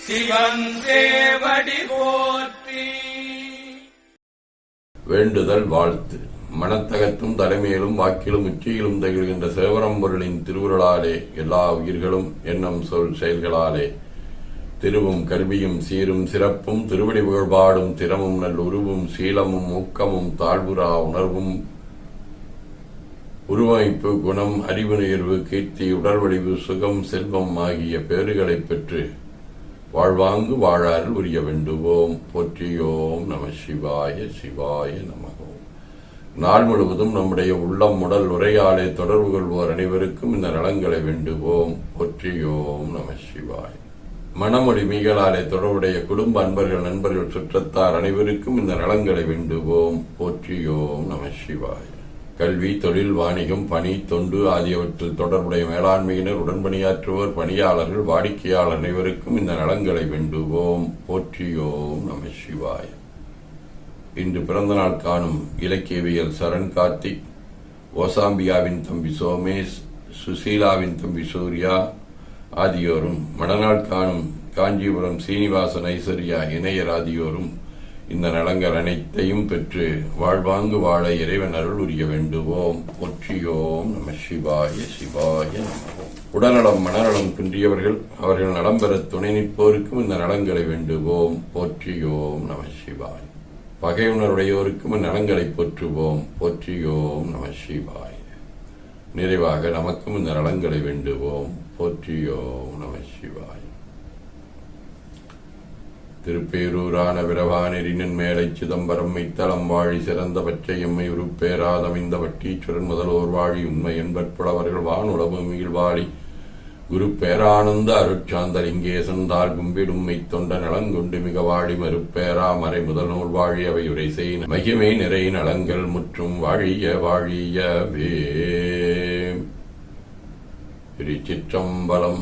சிவன் சேவடி போற்றி. வேண்டுதல் வாழ்த்து. மனத்தகத்தும் தலைமையிலும் வாக்கிலும் உச்சியிலும் திகழ்கின்ற சிவபரம்பொருளின் திருவுருளாலே எல்லா உயிர்களும் எண்ணம் சொல் செயல்களாலே திருவும் கல்வியும் சீரும் சிறப்பும் திருவடி புகழ்பாடும் திறமும் நல் உருவும் சீலமும் ஊக்கமும் தாழ்வுரா உணர்வும் உருவமைப்பு குணம் அறிவு நேர்வு கீர்த்தி உடல்வடிவு சுகம் செல்வம் ஆகிய பேறுகளைப் பெற்று வாழ்வாங்கு வாழாறு உரிய வேண்டுவோம். போற்றியோம் நம சிவாய சிவாய நமகோம். நாள் முழுவதும் நம்முடைய உள்ளம் உடல் உரையாலே தொடர்பு கொள்வோர் அனைவருக்கும் இந்த நலங்களை வேண்டுவோம். போற்றியோம் நம சிவாய. மனமொழி மீகளாலே தொடர்புடைய குடும்ப அன்பர்கள் நண்பர்கள் சுற்றத்தார் அனைவருக்கும் இந்த நலங்களை வேண்டுவோம். போற்றியோம் நம சிவாய. கல்வி தொழில் வாணிகம் பணி தொண்டு ஆகியவற்றில் தொடர்புடைய மேலாண்மையினர் உடன்பணியாற்றுவோர் பணியாளர்கள் வாடிக்கையாளர் அனைவருக்கும் இந்த நலங்களை வேண்டுவோம். போற்றியோம் நம சிவாய. இன்று பிறந்தநாள் காணும் இலக்கியவியல் சரண் கார்த்திக், ஓசாம்பியாவின் தம்பி சோமேஷ், சுசீலாவின் தம்பி சூர்யா ஆகியோரும், மணநாள் காணும் காஞ்சிபுரம் சீனிவாசன் ஐஸ்வர்யா இணையர் ஆகியோரும் இந்த நலங்கள் அனைத்தையும் பெற்று வாழ்வாங்கு வாழ இறைவன் அருள் உரிய வேண்டுவோம். போற்றியோம் நம சிவாய சிவாய நமவோம். உடல்நலம் மனநலம் குன்றியவர்கள் அவர்கள் நலம் பெற துணை நிற்போருக்கும் இந்த நலங்களை வேண்டுவோம். போற்றியோம் நம சிவாய. பகையுணர்வுடையோருக்கும் நலங்களை போற்றுவோம். போற்றியோம் நம சிவாய. நிறைவாக நமக்கும் இந்த நலங்களை வேண்டுவோம். போற்றியோம் நம சிவாய. திருப்பேரூரான விரவானெறினின் மேலை சிதம்பரம் மைத்தளம் வாழி சிறந்த பச்சை எம்மை உருப்பேராதமைந்த வட்டீச்சுரன் முதலோர் வாழி உண்மை என்பற்புலவர்கள் வானுளவு மீழ்வாழி குரு பேரானந்த அருட்சாந்த லிங்கேசன் தார் கும்பிடும் மெய்த்தொண்ட நலங்கொண்டு மிக வாழி மறுப்பேரா மறை முதல் நூல் வாழி அவை உரை செய் மகிமை நிறை நலங்கள் முற்றும் வாழிய வாழியவே. திருச்சிற்றம்பலம்.